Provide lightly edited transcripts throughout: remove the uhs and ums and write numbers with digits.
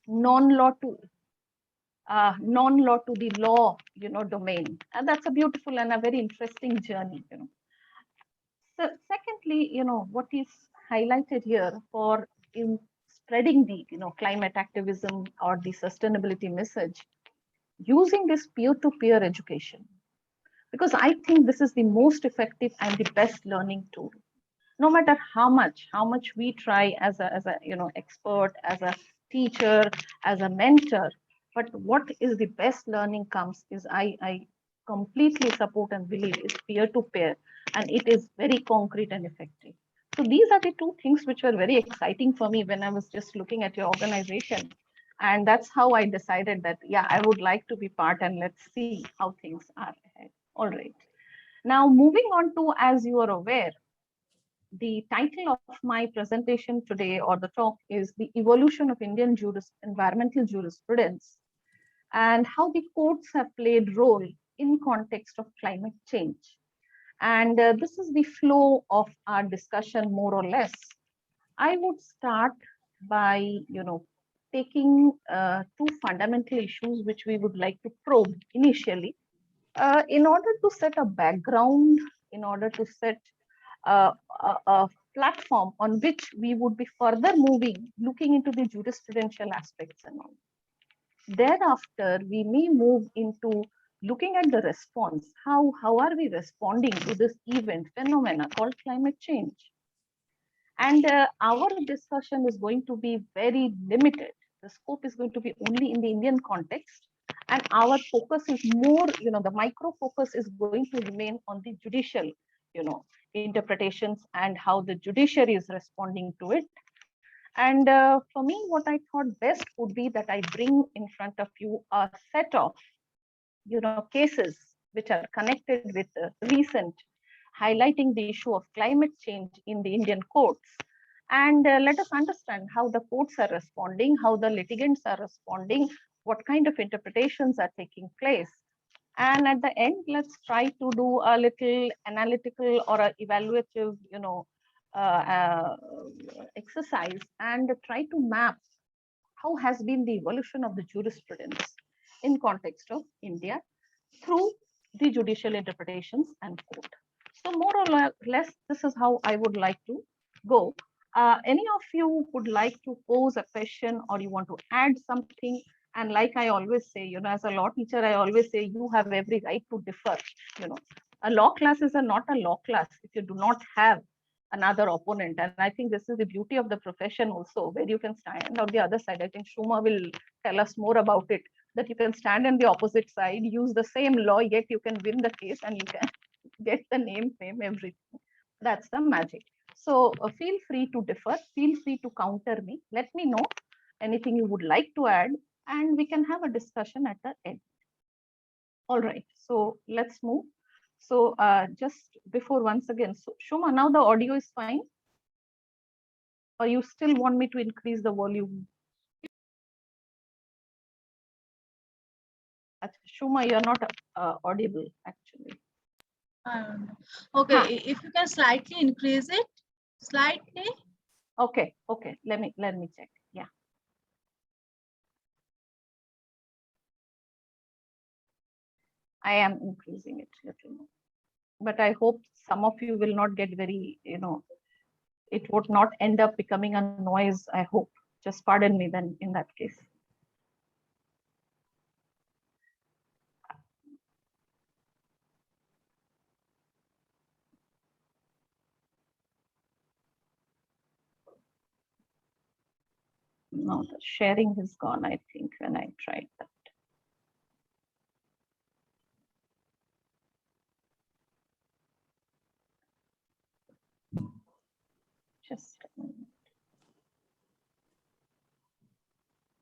non-law to the law, domain. And that's a beautiful and a very interesting journey. So secondly, what is highlighted here for in spreading the, climate activism or the sustainability message, using this peer-to-peer education, because I think this is the most effective and the best learning tool. No matter how much we try as a expert, as a teacher, as a mentor, but what is the best learning comes is I completely support and believe is peer to peer, and it is very concrete and effective. So these are the two things which were very exciting for me when I was just looking at your organization, and that's how I decided that, yeah, I would like to be part, and let's see how things are ahead. All right, now moving on to, as you are aware, the title of my presentation today, or the talk, is the evolution of Indian environmental jurisprudence and how the courts have played role in context of climate change. And this is the flow of our discussion, more or less. I would start by, taking two fundamental issues which we would like to probe initially, in order to set a background, in order to set a platform on which we would be further moving, looking into the jurisprudential aspects and all. Thereafter, we may move into looking at the response. How are we responding to this event, phenomena called climate change? And our discussion is going to be very limited. The scope is going to be only in the Indian context. And our focus is more, the micro focus is going to remain on the judicial, interpretations and how the judiciary is responding to it. And for me, what I thought best would be that I bring in front of you a set of, cases which are connected with recent, highlighting the issue of climate change in the Indian courts. And let us understand how the courts are responding, how the litigants are responding, what kind of interpretations are taking place. And at the end, let's try to do a little analytical or a evaluative, exercise, and try to map how has been the evolution of the jurisprudence in context of India through the judicial interpretations and court. So more or less, this is how I would like to go. Any of you would like to pose a question, or you want to add something? And like I always say, as a law teacher, I always say you have every right to differ. A law class is not a law class if you do not have another opponent. And I think this is the beauty of the profession also, where you can stand on the other side. I think Shuma will tell us more about it, that you can stand on the opposite side, use the same law, yet you can win the case and you can get the name, fame, everything. That's the magic. So feel free to differ, feel free to counter me. Let me know anything you would like to add, and we can have a discussion at the end. All right, so let's move. So just before, once again, so Shuma, now the audio is fine? Or you still want me to increase the volume? Shuma, you're not audible actually. Okay, if you can slightly increase it, slightly. Okay, let me check. Yeah. I am increasing it a little more. But I hope some of you will not get very, it would not end up becoming a noise, I hope. Just pardon me then in that case. No, the sharing is gone, I think, when I tried that. Just a minute.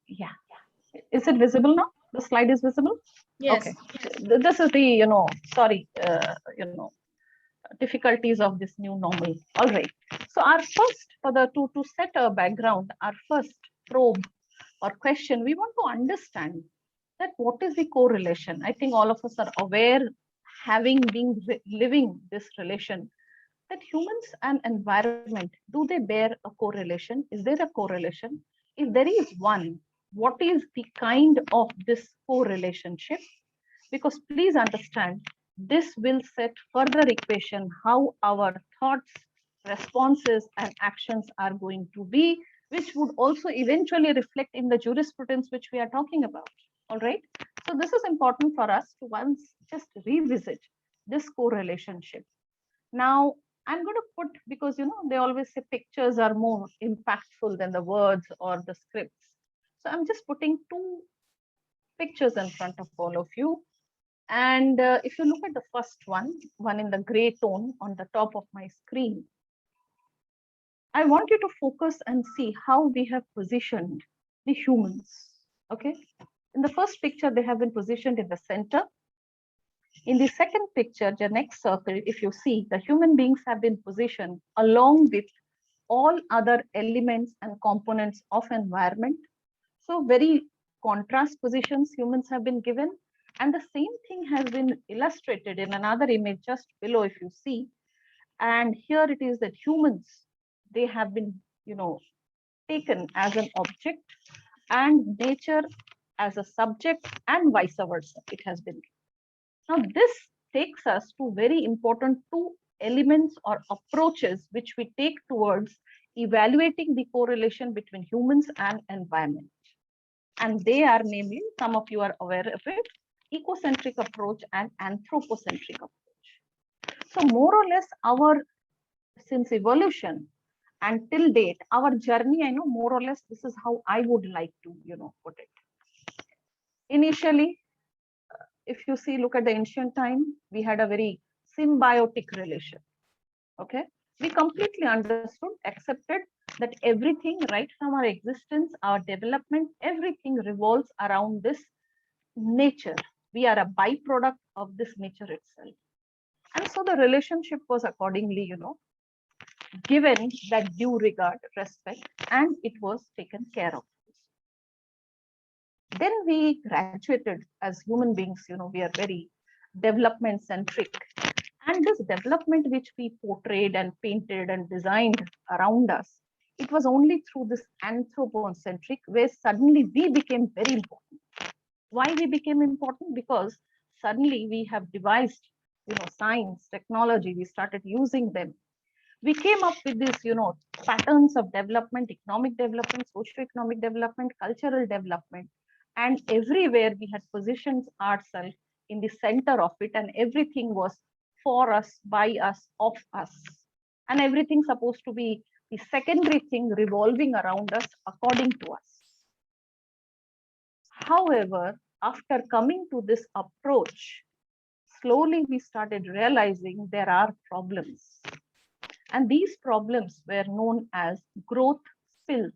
Yeah. Is it visible now? The slide is visible? Yes. Okay. This is the, sorry, difficulties of this new normal. All right. So our first, for the to set a background, our first probe or question, we want to understand that what is the correlation. I think all of us are aware, having been living this relation, that humans and environment, do they bear a correlation? Is there a correlation? If there is one, what is the kind of this correlationship, because please understand, this will set further equation how our thoughts, responses, and actions are going to be, which would also eventually reflect in the jurisprudence which we are talking about. All right. So this is important for us to once just revisit this correlationship. Now, I'm going to put, because they always say pictures are more impactful than the words or the scripts. So I'm just putting two pictures in front of all of you. And if you look at the first one in the gray tone on the top of my screen, I want you to focus and see how we have positioned the humans. Okay. In the first picture, they have been positioned in the center. In the second picture, the next circle, if you see, the human beings have been positioned along with all other elements and components of environment. So very contrast positions humans have been given. And the same thing has been illustrated in another image just below, if you see. And here it is that humans, they have been, taken as an object, and nature as a subject, and vice versa. It has been. Now, this takes us to very important two elements or approaches which we take towards evaluating the correlation between humans and environment. And they are namely, some of you are aware of it, ecocentric approach and anthropocentric approach. So more or less since evolution until date, our journey, I know more or less this is how I would like to, put it. Initially, if you see, look at the ancient time, we had a very symbiotic relation. Okay. We completely understood, accepted that everything right from our existence, our development, everything revolves around this nature. We are a byproduct of this nature itself. And so the relationship was accordingly, given that due regard, respect, and it was taken care of. Then we graduated as human beings, we are very development centric. And this development which we portrayed and painted and designed around us, it was only through this anthropocentric where suddenly we became very important. Why we became important? Because suddenly we have devised, science, technology, we started using them. We came up with this, patterns of development, economic development, socio-economic development, cultural development. And everywhere we had positioned ourselves in the center of it, and everything was for us, by us, of us. And everything supposed to be the secondary thing revolving around us according to us. However, after coming to this approach, slowly we started realizing there are problems. And these problems were known as growth spills.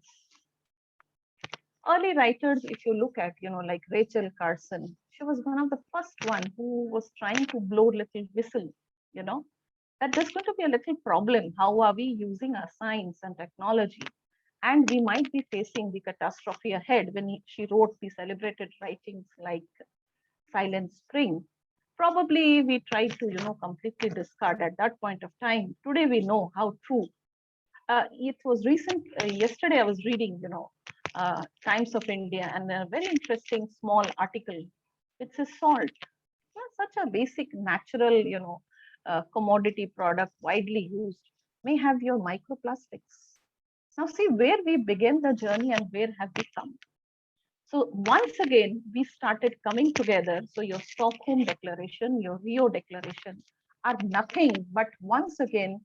Early writers, if you look at, like Rachel Carson, she was one of the first one who was trying to blow little whistle, that there's going to be a little problem. How are we using our science and technology? And we might be facing the catastrophe ahead when she wrote the celebrated writings like Silent Spring. Probably we tried to, completely discard at that point of time. Today we know how true. It was recent, yesterday I was reading, Times of India, and a very interesting small article. It says salt, such a basic natural, commodity product widely used, may have your microplastics. Now see where we began the journey and where have we come. So once again, we started coming together. So your Stockholm Declaration, your Rio Declaration are nothing but once again,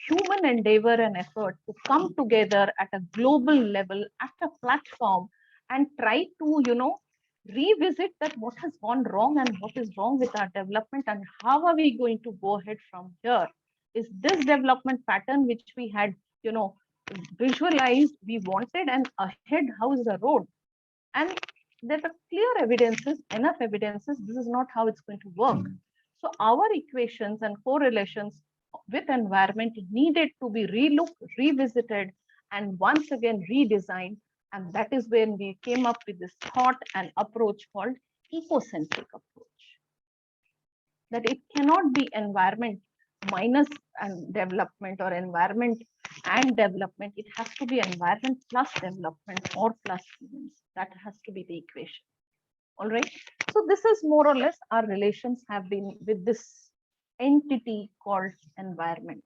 human endeavor and effort to come together at a global level, at a platform, and try to, revisit that what has gone wrong and what is wrong with our development and how are we going to go ahead from here. Is this development pattern which we had, visualized, we wanted, and ahead, how is the road? And there are clear evidences, enough evidences, this is not how it's going to work. So our equations and correlations with environment needed to be relooked, revisited, and once again redesigned. And that is when we came up with this thought and approach called ecocentric approach. That it cannot be environment minus and development or environment and development. It has to be environment plus development or plus humans. That has to be the equation. All right. So this is more or less our relations have been with this entity called environment.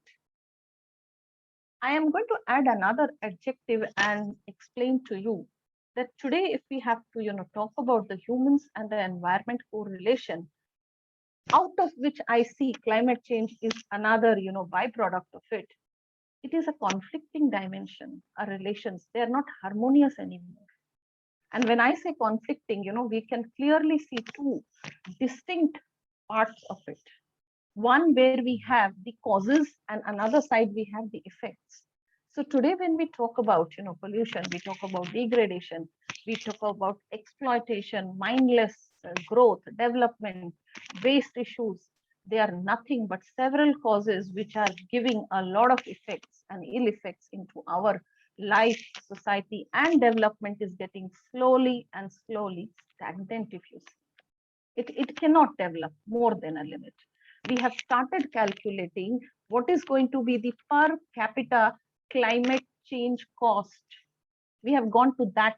I am going to add another adjective and explain to you that today, if we have to, talk about the humans and the environment correlation, out of which I see climate change is another, byproduct of it. It is a conflicting dimension. Our relations, they are not harmonious anymore. And when I say conflicting, we can clearly see two distinct parts of it. One where we have the causes and another side we have the effects. So today when we talk about pollution, we talk about degradation, we talk about exploitation, mindless growth, development, waste issues. They are nothing but several causes which are giving a lot of effects and ill effects into our life, society, and development is getting slowly and slowly stagnant, if you see. It cannot develop more than a limit. We have started calculating what is going to be the per capita climate change cost. We have gone to that.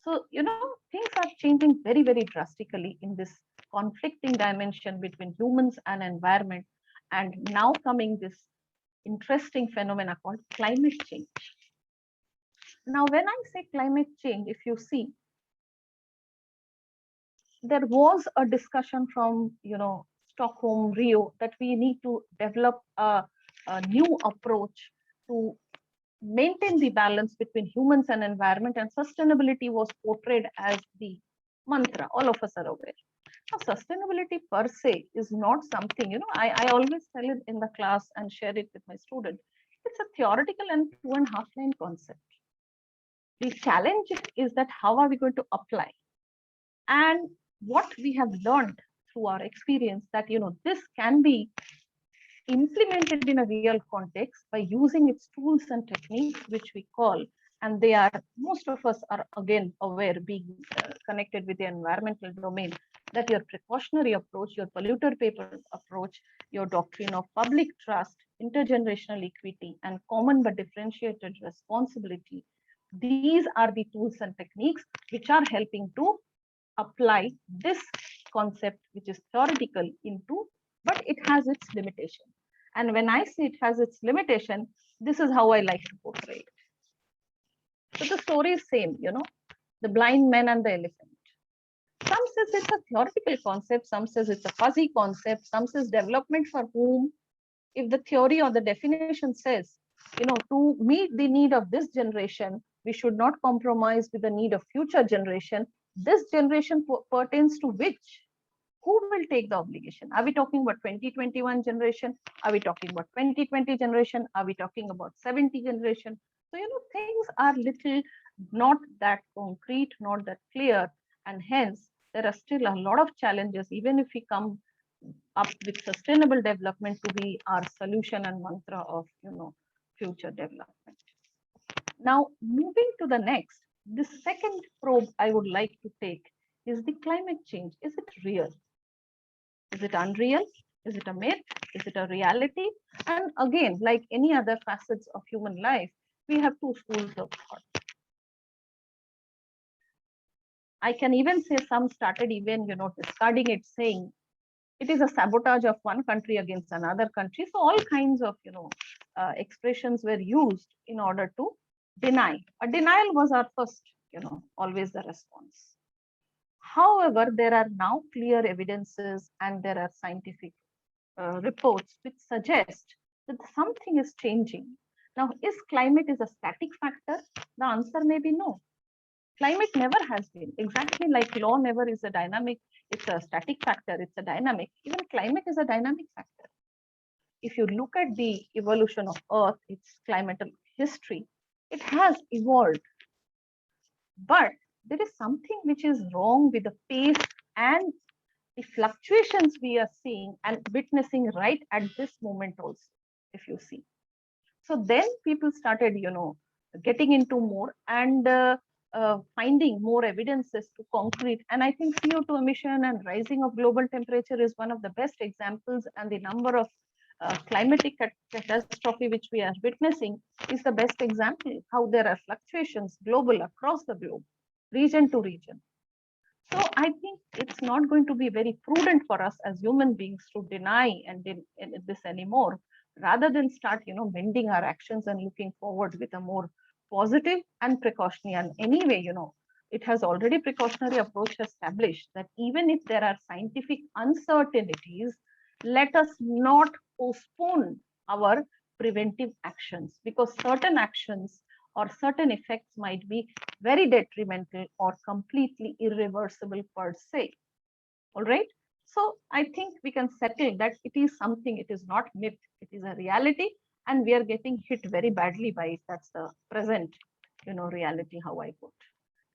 So, things are changing very, very drastically in this conflicting dimension between humans and environment. And now coming this interesting phenomena called climate change. Now, when I say climate change, if you see, there was a discussion from Stockholm, Rio, that we need to develop a new approach to maintain the balance between humans and environment, and sustainability was portrayed as the mantra. All of us are aware. Now, sustainability per se is not something, I always tell it in the class and share it with my students. It's a theoretical and 2.5 line concept. The challenge is that how are we going to apply? And what we have learned through our experience that this can be implemented in a real context by using its tools and techniques, which we call, and they are, most of us are again aware, being connected with the environmental domain, that your precautionary approach, your polluter paper approach, your doctrine of public trust, intergenerational equity, and common but differentiated responsibility. These are the tools and techniques which are helping to apply this concept, which is theoretical, into, but it has its limitation. And when I say it has its limitation, this is how I like to portray it. So the story is same, the blind man and the elephant. Some says it's a theoretical concept, some says it's a fuzzy concept, some says development for whom. If the theory or the definition says, to meet the need of this generation, we should not compromise with the need of future generation. This generation pertains to which? Who will take the obligation? Are we talking about 2021 generation? Are we talking about 2020 generation? Are we talking about 70 generation? So, things are little not that concrete, not that clear. And hence, there are still a lot of challenges, even if we come up with sustainable development to be our solution and mantra of, future development. Now, moving to the next, the second probe I would like to take is the climate change. Is it real? Is it unreal? Is it a myth? Is it a reality? And again, like any other facets of human life, we have two schools of thought. I can even say some started even, discarding it, saying it is a sabotage of one country against another country. So all kinds of, expressions were used in order to deny. A denial was our first, always the response. However, there are now clear evidences and there are scientific reports which suggest that something is changing. Now, is climate is a static factor? The answer may be no. Climate never has been. Exactly like law never is a dynamic, it's a static factor, it's a dynamic. Even climate is a dynamic factor. If you look at the evolution of Earth, its climatic history, it has evolved. But there is something which is wrong with the pace and the fluctuations we are seeing and witnessing right at this moment also, if you see. So then people started, getting into more, and finding more evidences to concrete. And I think CO2 emission and rising of global temperature is one of the best examples, and the number of climatic catastrophe which we are witnessing is the best example how there are fluctuations global across the globe, region to region. So I think it's not going to be very prudent for us as human beings to deny and this anymore, rather than start, mending our actions and looking forward with a more positive and precautionary. And anyway, it has already precautionary approach established that even if there are scientific uncertainties, let us not postpone our preventive actions, because certain actions or certain effects might be very detrimental or completely irreversible per se. All right. So I think we can settle that it is something, it is not myth, it is a reality, and we are getting hit very badly by it. That's the present, reality, how I put.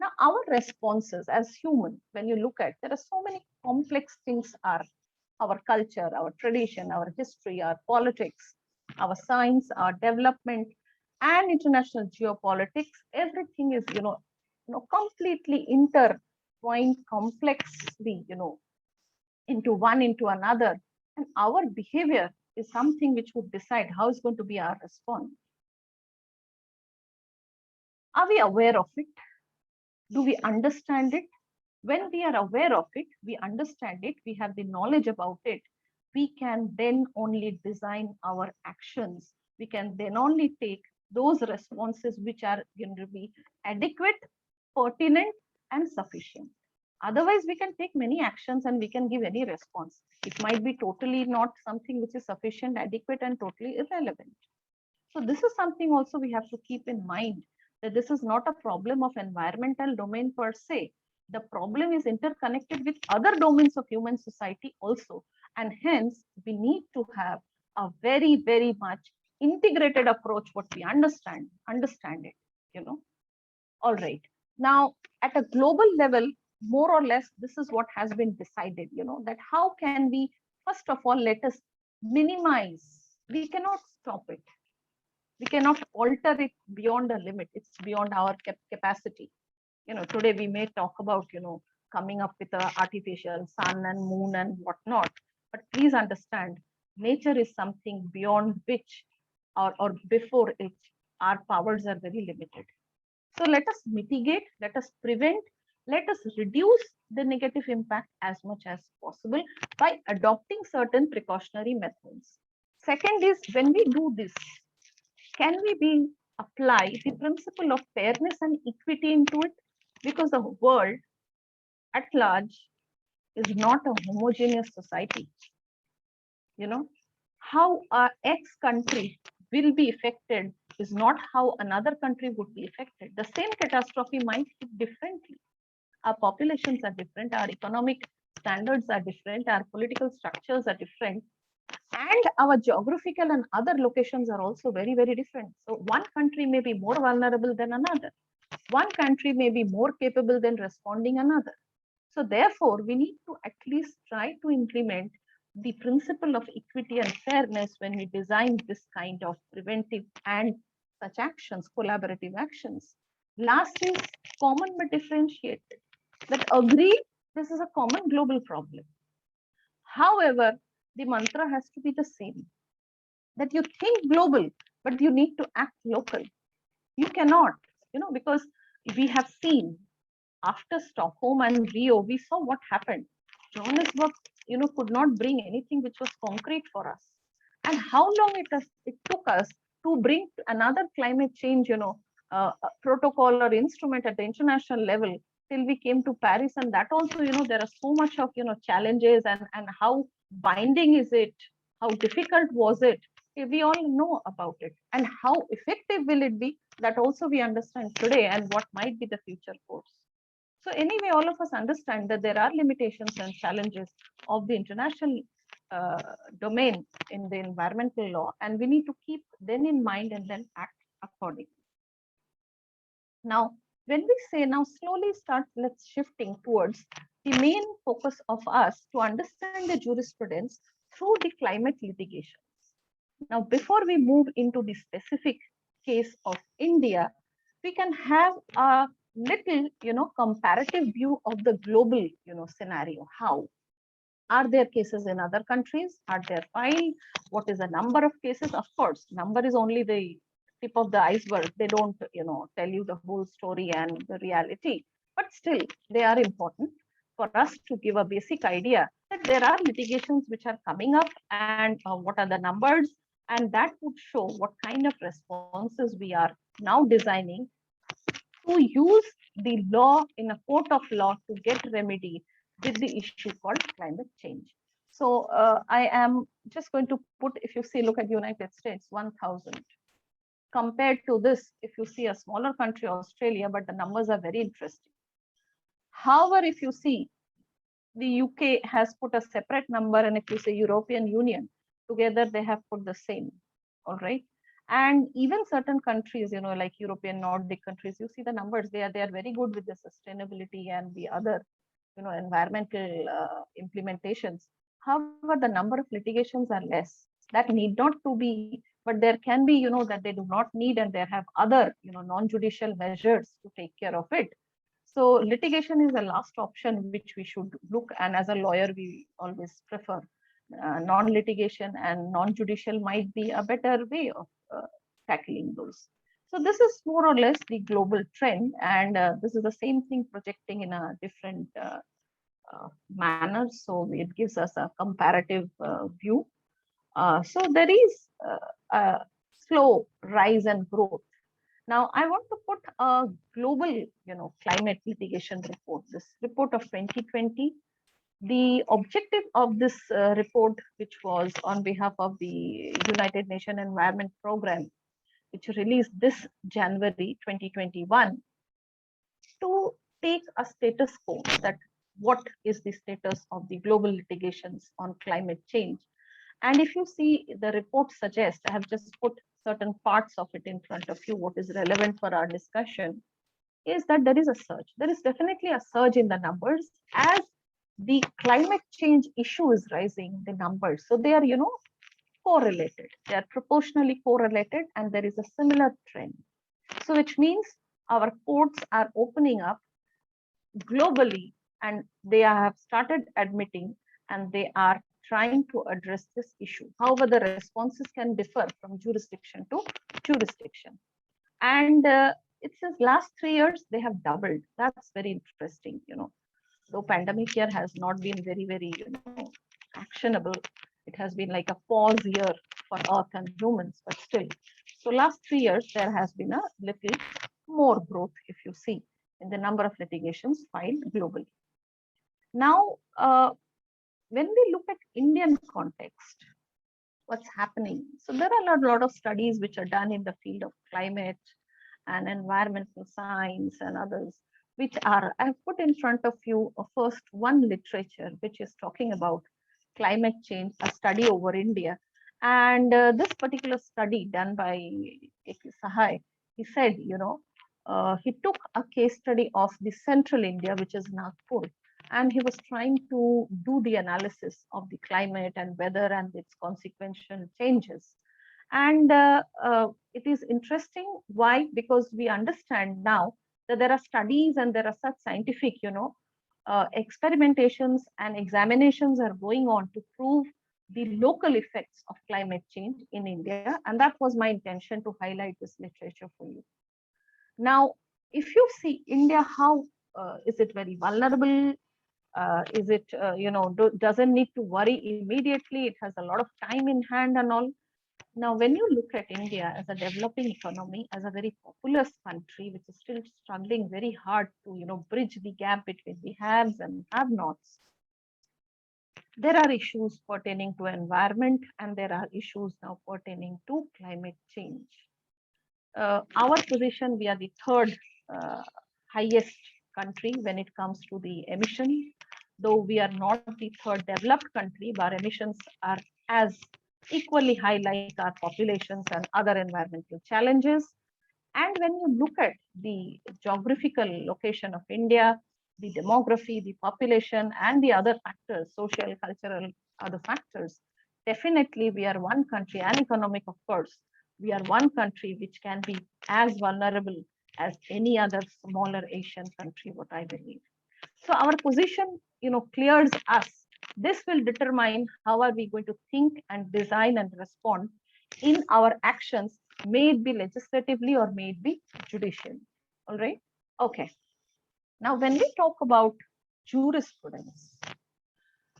Now, our responses as human, when you look at, there are so many complex things are our culture, our tradition, our history, our politics, our science, our development, and international geopolitics. Everything is, completely intertwined complexly, into another. And our behavior is something which would decide how is going to be our response. Are we aware of it? Do we understand it? When we are aware of it, we understand it, we have the knowledge about it, we can then only design our actions. We can then only take those responses which are going to be adequate, pertinent, and sufficient. Otherwise, we can take many actions and we can give any response. It might be totally not something which is sufficient, adequate, and totally irrelevant. So this is something also we have to keep in mind, that this is not a problem of environmental domain per se. The problem is interconnected with other domains of human society also. And hence, we need to have a very, very much integrated approach, what we understand it, All right. Now, at a global level, more or less, this is what has been decided, that how can we, first of all, let us minimize. We cannot stop it. We cannot alter it beyond a limit. It's beyond our capacity. Today we may talk about, coming up with a artificial sun and moon and whatnot. But please understand, nature is something beyond which or before it, our powers are very limited. So let us mitigate, let us prevent, let us reduce the negative impact as much as possible by adopting certain precautionary methods. Second is, when we do this, can we apply the principle of fairness and equity into it? Because the world at large is not a homogeneous society. How a X country will be affected is not how another country would be affected. The same catastrophe might hit differently. Our populations are different, our economic standards are different, our political structures are different, and our geographical and other locations are also very, very different. So one country may be more vulnerable than another. One country may be more capable than responding another. So therefore, we need to at least try to implement the principle of equity and fairness when we design this kind of preventive and such actions, collaborative actions. Last is common but differentiated. That agree, this is a common global problem. However, the mantra has to be the same, that you think global, but you need to act local. You cannot, because we have seen after Stockholm and Rio, we saw what happened. Johannesburg, could not bring anything which was concrete for us. And how long it took us to bring another climate change, protocol or instrument at the international level till we came to Paris. And that also, there are so much of, challenges and how binding is it? How difficult was it? We all know about it. And how effective will it be? That also we understand today, and what might be the future course. So anyway, all of us understand that there are limitations and challenges of the international domain in the environmental law, and we need to keep them in mind and then act accordingly. Now, when we say now slowly let's shifting towards the main focus of us to understand the jurisprudence through the climate litigations. Now, before we move into the specific case of India, we can have a little, comparative view of the global, scenario. How? Are there cases in other countries? Are there filed? What is the number of cases? Of course, number is only the tip of the iceberg. They don't, tell you the whole story and the reality. But still, they are important for us to give a basic idea that there are litigations which are coming up and what are the numbers. And that would show what kind of responses we are now designing to use the law in a court of law to get remedy with the issue called climate change. So I am just going to put, if you see, look at United States, 1,000. Compared to this, if you see a smaller country, Australia, but the numbers are very interesting. However, if you see, the UK has put a separate number, and if you say European Union, together they have put the same, all right? And even certain countries, like European Nordic countries, you see the numbers, they are very good with the sustainability and the other, environmental implementations. However, the number of litigations are less. That need not to be, but there can be, that they do not need, and they have other, non-judicial measures to take care of it. So litigation is the last option which we should look, and as a lawyer, we always prefer non-litigation, and non-judicial might be a better way of tackling those. So this is more or less the global trend, and this is the same thing projecting in a different manner. So it gives us a comparative view. So there is a slow rise and growth. Now, I want to put a global, climate litigation report, this report of 2020. The objective of this report, which was on behalf of the United Nations Environment Program, which released this January 2021, to take a status quo, that what is the status of the global litigations on climate change. And if you see, the report suggests, I have just put certain parts of it in front of you, what is relevant for our discussion, is that there is a surge. There is definitely a surge in the numbers as the climate change issue is rising, the numbers. So they are, correlated. They are proportionally correlated, and there is a similar trend. So which means our courts are opening up globally, and they have started admitting, and they are trying to address this issue. However, the responses can differ from jurisdiction to jurisdiction. And it says last 3 years, they have doubled. That's very interesting, Though pandemic year has not been very, very, actionable. It has been like a pause year for Earth and humans, but still. So last 3 years, there has been a little more growth, if you see, in the number of litigations filed globally. Now, when we look at Indian context, what's happening? So there are a lot of studies which are done in the field of climate and environmental science and others, which are, I've put in front of you first one literature, which is talking about climate change, a study over India. And this particular study done by A.K. Sahai, he said, he took a case study of the central India, which is Nagpur, and he was trying to do the analysis of the climate and weather and its consequential changes. And it is interesting. Why? Because we understand now that there are studies and there are such scientific, experimentations and examinations are going on to prove the local effects of climate change in India. And that was my intention to highlight this literature for you. Now, if you see India, how is it very vulnerable? Is it, doesn't need to worry immediately? It has a lot of time in hand and all. Now, when you look at India as a developing economy, as a very populous country, which is still struggling very hard to, bridge the gap between the haves and have-nots, there are issues pertaining to environment, and there are issues now pertaining to climate change. Our position, we are the third highest country when it comes to the emission. Though we are not the third developed country, but our emissions are as equally high like our populations and other environmental challenges. And when you look at the geographical location of India, the demography, the population, and the other factors, social, cultural, other factors, definitely we are one country, and economic, of course, we are one country which can be as vulnerable as any other smaller Asian country, what I believe. So our position, clears us. This will determine how are we going to think and design and respond in our actions, may it be legislatively or may it be judicially. All right. Okay. Now, when we talk about jurisprudence,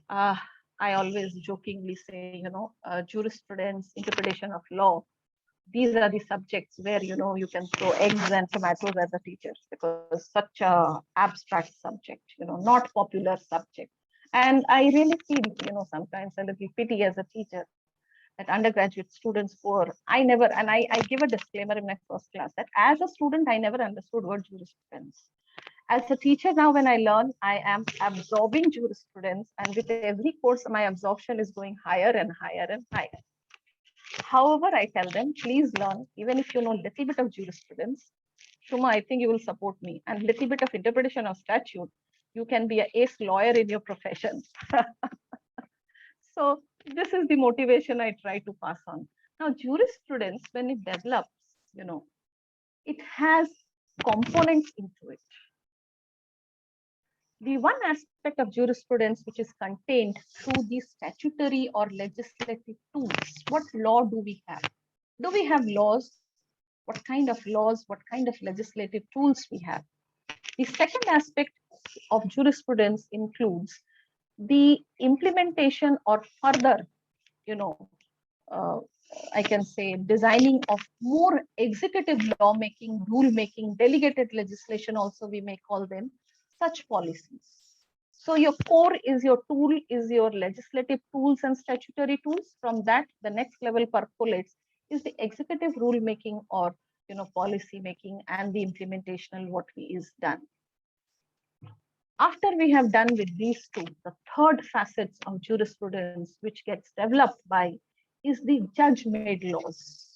uh, I always jokingly say, jurisprudence, interpretation of law, these are the subjects where you can throw eggs and tomatoes at the teachers, because such a abstract subject, not popular subject. And I really feel, sometimes a little pity as a teacher that undergraduate students for I never, and I give a disclaimer in my first class that as a student I never understood what jurisprudence. As a teacher now, when I learn, I am absorbing jurisprudence, and with every course my absorption is going higher and higher and higher. However, I tell them, please learn, even if you know little bit of jurisprudence. Shuma, I think you will support me. And little bit of interpretation of statute, you can be an ace lawyer in your profession. So this is the motivation I try to pass on. Now, jurisprudence, when it develops, it has components into it. The one aspect of jurisprudence which is contained through the statutory or legislative tools. What law do we have? Do we have laws? What kind of laws? What kind of legislative tools we have? The second aspect of jurisprudence includes the implementation or further, you know, uh, I can say designing of more executive lawmaking, rule making, delegated legislation also we may call them, such policies. So your core is your tool, is your legislative tools and statutory tools. From that, the next level percolates is the executive rule making or policy making and the implementational what is done. After we have done with these two, the third facets of jurisprudence which gets developed by is the judge-made laws.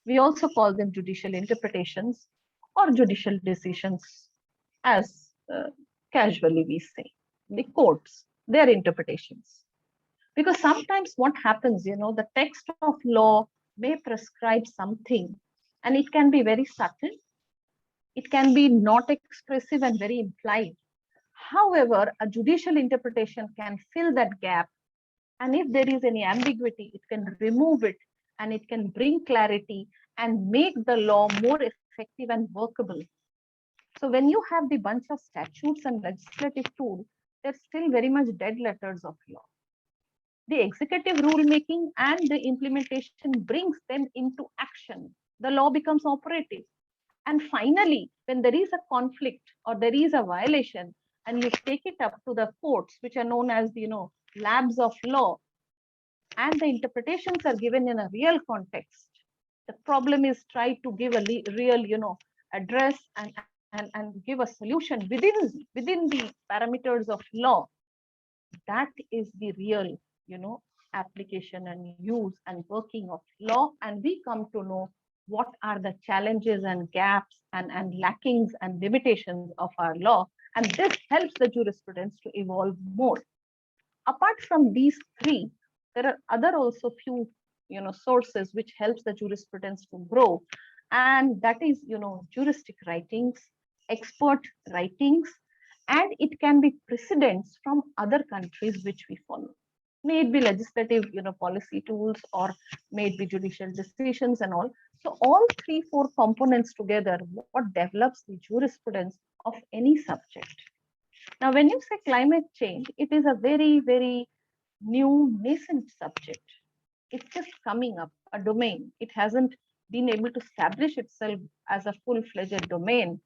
We also call them judicial interpretations or judicial decisions, as casually we say. The courts, their interpretations. Because sometimes what happens, the text of law may prescribe something and it can be very subtle. It can be not expressive and very implied. However, a judicial interpretation can fill that gap. And if there is any ambiguity, it can remove it and it can bring clarity and make the law more effective and workable. So when you have the bunch of statutes and legislative tools, they're still very much dead letters of law. The executive rulemaking and the implementation brings them into action. The law becomes operative. And finally, when there is a conflict or there is a violation, and you take it up to the courts, which are known as labs of law, and the interpretations are given in a real context, the problem is try to give a real address and give a solution within the parameters of law. That is the real application and use and working of law, and we come to know what are the challenges and gaps and lackings and limitations of our law, and this helps the jurisprudence to evolve more. Apart from these three, there are other also few sources which helps the jurisprudence to grow, and that is juristic writings, expert writings, and it can be precedents from other countries which we follow. May it be legislative policy tools, or may it be judicial decisions and all. So all three, four components together, what develops the jurisprudence of any subject. Now, when you say climate change, it is a very, very new nascent subject. It's just coming up, a domain. It hasn't been able to establish itself as a full-fledged domain.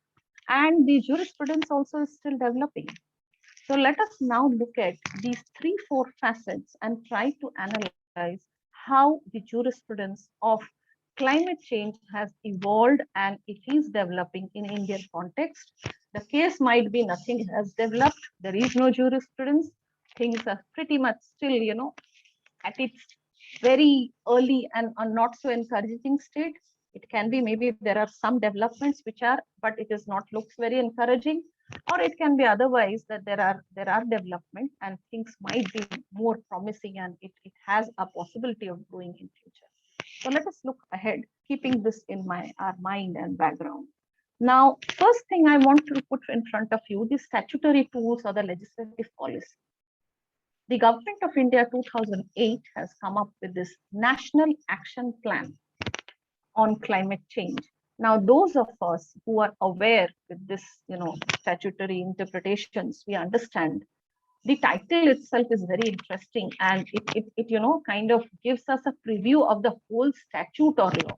And the jurisprudence also is still developing. So let us now look at these 3-4 facets and try to analyze how the jurisprudence of climate change has evolved and it is developing in Indian context. The case might be nothing has developed. There is no jurisprudence. Things are pretty much still, at its very early and not so encouraging state. It can be maybe there are some developments which are, but it is not looks very encouraging, or it can be otherwise that there are development and things might be more promising and it has a possibility of growing in future. So let us look ahead, keeping this in our mind and background. Now, first thing I want to put in front of you, the statutory tools or the legislative policy. The Government of India 2008 has come up with this National Action Plan on climate change. Now, those of us who are aware with this, statutory interpretations, we understand the title itself is very interesting, and it kind of gives us a preview of the whole statute or law.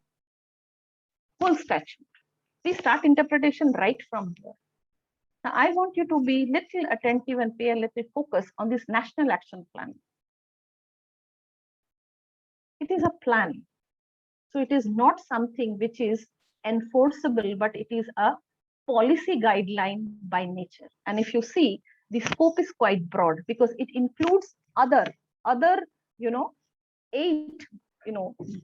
Whole statute. We start interpretation right from here. Now, I want you to be little attentive and pay a little focus on this National Action Plan. It is a plan. So it is not something which is enforceable, but it is a policy guideline by nature. And if you see, the scope is quite broad because it includes other 8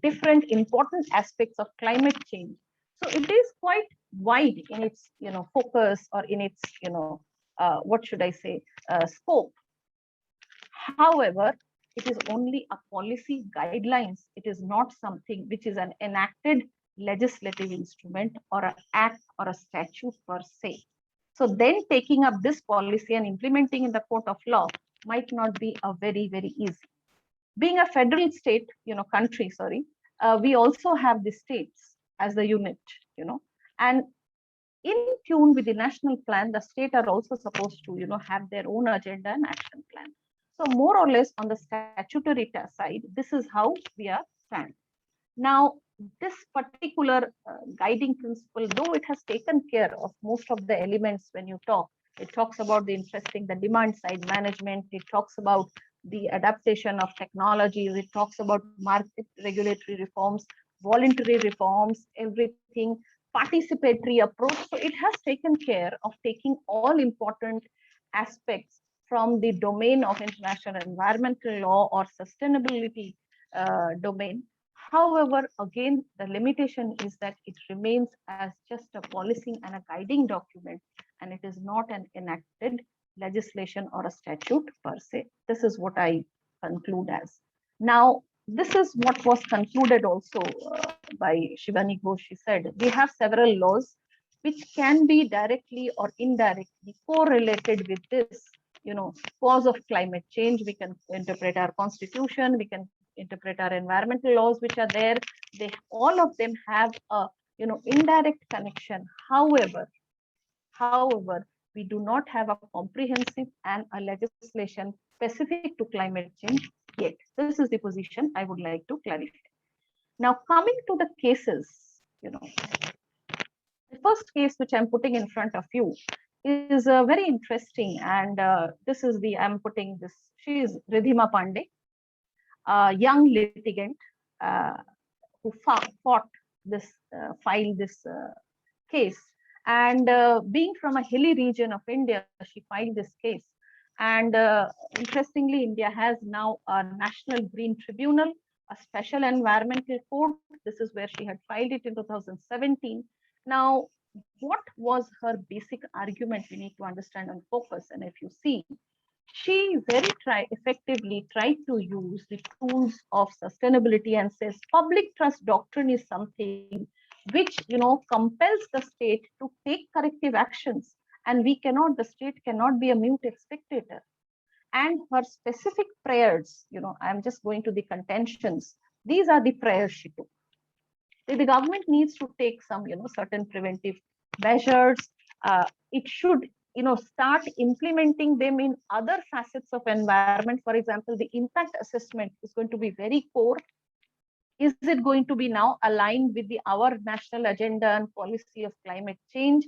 different important aspects of climate change. So it is quite wide in its focus, or in its what should I say, scope. However, it is only a policy guidelines. It is not something which is an enacted legislative instrument or an act or a statute per se. So then taking up this policy and implementing in the court of law might not be a very, very easy. Being a federal state, country, sorry, we also have the states as the unit, and in tune with the national plan, the state are also supposed to, have their own agenda and action plan. So more or less on the statutory side, this is how we are stand. Now, this particular guiding principle, though it has taken care of most of the elements when you talk, it talks about the interesting, the demand side management, it talks about the adaptation of technologies, it talks about market regulatory reforms, voluntary reforms, everything, participatory approach. So it has taken care of taking all important aspects from the domain of international environmental law or sustainability domain. However, again, the limitation is that it remains as just a policy and a guiding document, and it is not an enacted legislation or a statute per se. This is what I conclude as. Now, this is what was concluded also by Shivani Ghosh. She said, we have several laws which can be directly or indirectly correlated with this, cause of climate change. We can interpret our constitution, we can interpret our environmental laws which are there. They all of them have a indirect connection. However, we do not have a comprehensive and a legislation specific to climate change yet. This is the position I would like to clarify. Now, coming to the cases, the first case which I'm putting in front of you is very interesting, and this is I'm putting this. She is Ridhima Pandey, a young litigant who filed this case. And being from a hilly region of India, she filed this case. And interestingly, India has now a National Green Tribunal, a special environmental court. This is where she had filed it in 2017. Now, what was her basic argument? We need to understand and focus. And if you see, she very effectively tried to use the tools of sustainability and says public trust doctrine is something which compels the state to take corrective actions, and the state cannot be a mute spectator. And her specific prayers, I'm just going to the contentions. These are the prayers she took. The government needs to take some certain preventive measures. It should start implementing them in other facets of environment. For example, the impact assessment is going to be very core. Is it going to be now aligned with our national agenda and policy of climate change?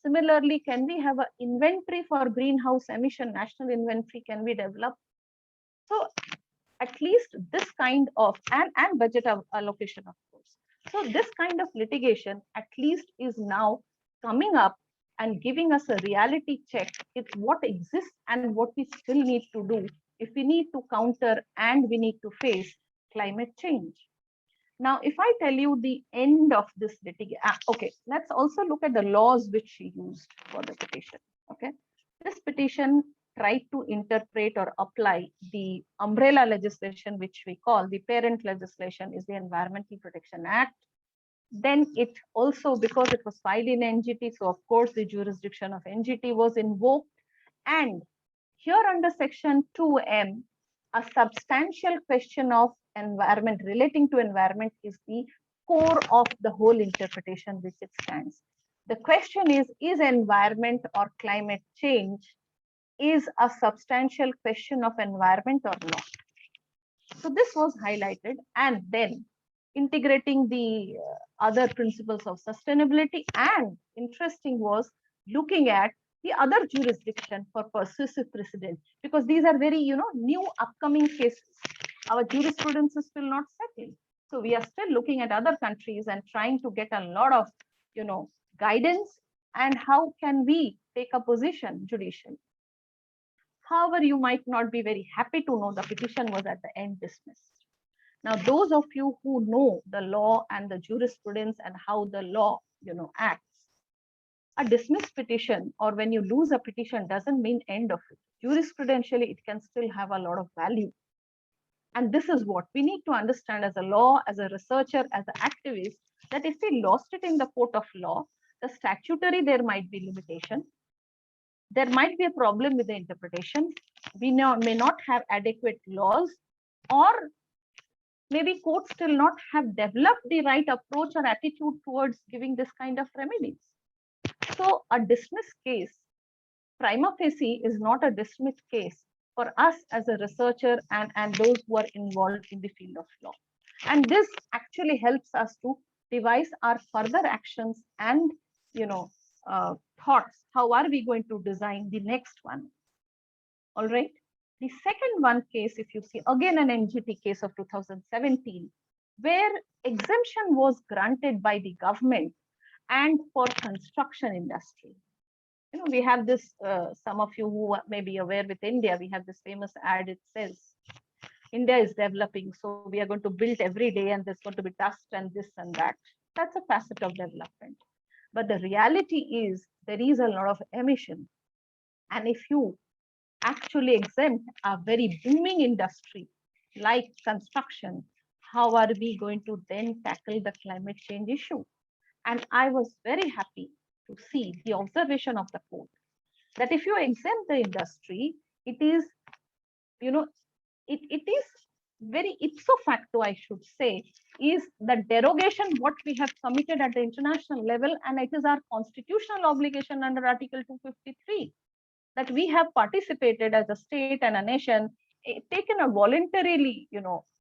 Similarly, can we have an inventory for greenhouse emission? National inventory can be developed. So at least this kind of, and budget allocation, of course. So this kind of litigation at least is now coming up and giving us a reality check. It's what exists and what we still need to do if we need to counter and we need to face climate change. Now, if I tell you the end of this litigation, okay, let's also look at the laws which she used for the petition. Okay, this petition tried to interpret or apply the umbrella legislation, which we call the parent legislation is the Environmental Protection Act. Then it also, because it was filed in NGT, so of course the jurisdiction of NGT was invoked. And here under section 2M, a substantial question of environment relating to environment is the core of the whole interpretation which it stands. The question is environment or climate change is a substantial question of environment or not? So this was highlighted, and then integrating the other principles of sustainability, and interesting was looking at the other jurisdiction for persuasive precedent, because these are very new upcoming cases. Our jurisprudence is still not settled, so we are still looking at other countries and trying to get a lot of guidance, and how can we take a position judicially. However, you might not be very happy to know the petition was at the end dismissed. Now, those of you who know the law and the jurisprudence and how the law, acts, a dismissed petition or when you lose a petition doesn't mean end of it. Jurisprudentially, it can still have a lot of value. And this is what we need to understand as a law, as a researcher, as an activist, that if we lost it in the court of law, the statutory, there might be limitation. There might be a problem with the interpretation. We may not have adequate laws, or maybe courts still not have developed the right approach or attitude towards giving this kind of remedies. So a dismissed case, prima facie, is not a dismissed case for us as a researcher and those who are involved in the field of law. And this actually helps us to devise our further actions and thoughts. How are we going to design the next one? All right. The second one case, if you see, again an NGT case of 2017, where exemption was granted by the government and for construction industry. We have this, some of you who may be aware with India, we have this famous ad, it says, India is developing, so we are going to build every day and there's going to be dust and this and that. That's a facet of development. But the reality is there is a lot of emission. And if you actually exempt a very booming industry like construction, how are we going to then tackle the climate change issue? And I was very happy to see the observation of the court that if you exempt the industry, it is, it is very ipso facto, I should say, is the derogation what we have committed at the international level, and it is our constitutional obligation under Article 253 that we have participated as a state and a nation, taken a voluntarily,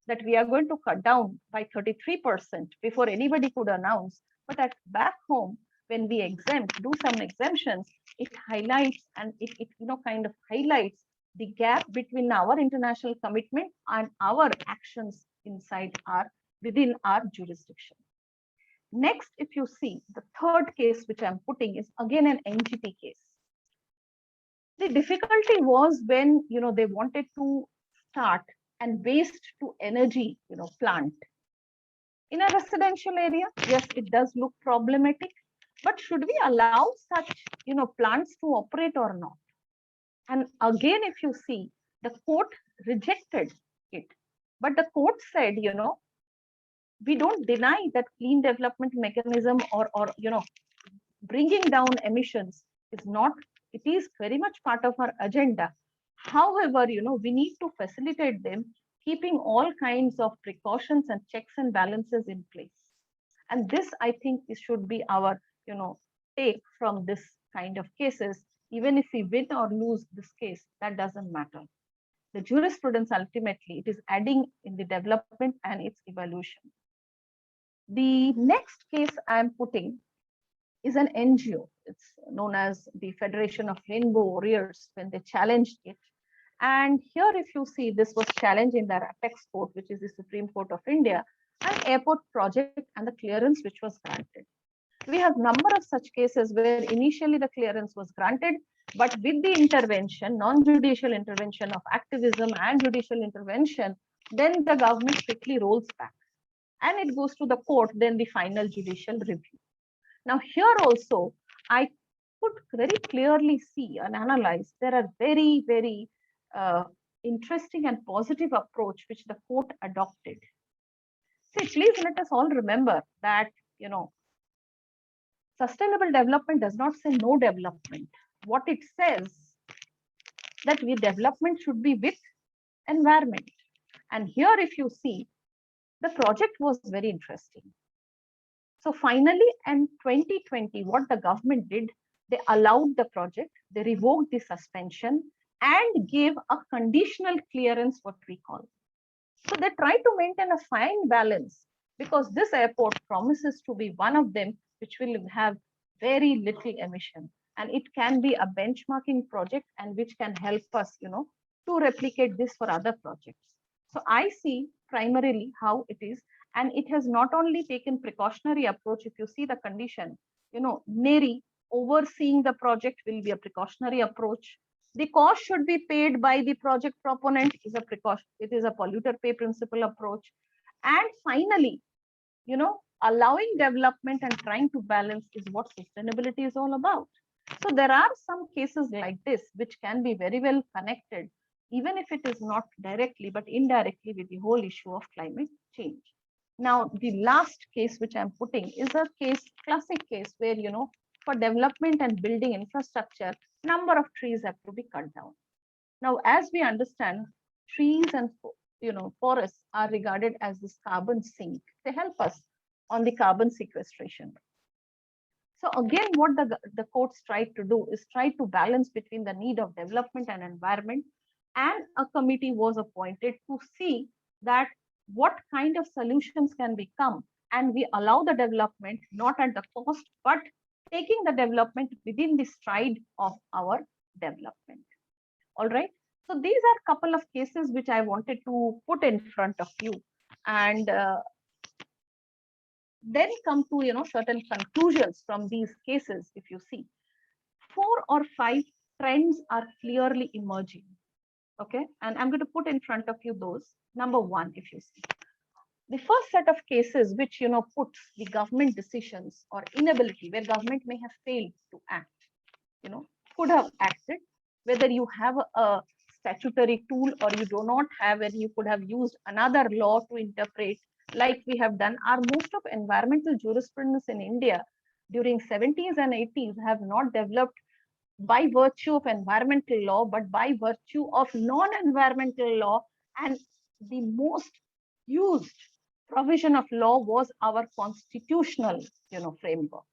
that we are going to cut down by 33% before anybody could announce. But at back home, when we do some exemptions, it highlights and it kind of highlights the gap between our international commitment and our actions within our jurisdiction. Next, if you see, the third case which I'm putting is again an NGT case. The difficulty was when they wanted to start and waste to energy plant in a residential area. Yes, it does look problematic, but should we allow such plants to operate or not? And again, if you see, the court rejected it, but the court said, we don't deny that clean development mechanism or bringing down emissions is not, it is very much part of our agenda. However, we need to facilitate them, keeping all kinds of precautions and checks and balances in place. And this, I think, should be our, take from this kind of cases. Even if we win or lose this case, that doesn't matter. The jurisprudence ultimately, it is adding in the development and its evolution. The next case I'm putting is an NGO. It's known as the Federation of Rainbow Warriors, when they challenged it. And here, if you see, this was challenged in the Apex Court, which is the Supreme Court of India, an airport project and the clearance which was granted. We have number of such cases where initially the clearance was granted, but with the intervention, non-judicial intervention of activism and judicial intervention, then the government quickly rolls back and it goes to the court, then the final judicial review. Now here also, I could very clearly see and analyze there are very, very interesting and positive approach which the court adopted. See, please let us all remember that sustainable development does not say no development. What it says that development should be with environment. And here, if you see, the project was very interesting. So finally, in 2020, what the government did, they allowed the project, they revoked the suspension and gave a conditional clearance, what we call. So they try to maintain a fine balance because this airport promises to be one of them which will have very little emission. And it can be a benchmarking project and which can help us, to replicate this for other projects. So I see primarily how it is, and it has not only taken precautionary approach. If you see the condition, NERI overseeing the project will be a precautionary approach. The cost should be paid by the project proponent is a precaution. It is a polluter pay principle approach. And finally, allowing development and trying to balance is what sustainability is all about. So there are some cases like this which can be very well connected, even if it is not directly but indirectly with the whole issue of climate change. Now, the last case which I'm putting is a classic case where, for development and building infrastructure, number of trees have to be cut down. Now, as we understand, trees and forests are regarded as this carbon sink. They help us on the carbon sequestration. So again, what the courts tried to do is try to balance between the need of development and environment, and a committee was appointed to see that what kind of solutions can become, and we allow the development not at the cost, but taking the development within the stride of our development. All right. So these are a couple of cases which I wanted to put in front of you, and then come to certain conclusions from these cases. If you see, 4 or 5 trends are clearly emerging. Okay, and I'm going to put in front of you those. Number one, if you see, the first set of cases which puts the government decisions or inability, where government may have failed to act, could have acted, whether you have a statutory tool or you do not have, and you could have used another law to interpret, like we have done. Our most of environmental jurisprudence in India during 70s and 80s have not developed by virtue of environmental law, but by virtue of non-environmental law. And the most used provision of law was our constitutional, framework.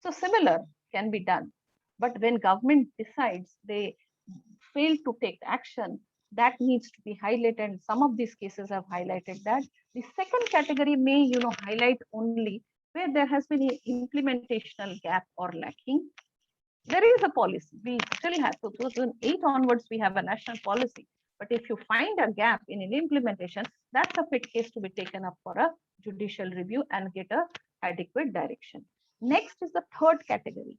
So similar can be done. But when government decides they fail to take action, that needs to be highlighted. Some of these cases have highlighted that. The second category may, highlight only where there has been an implementational gap or lacking. There is a policy. We still have, so 2008 onwards, we have a national policy. But if you find a gap in an implementation, that's a fit case to be taken up for a judicial review and get a adequate direction. Next is the third category.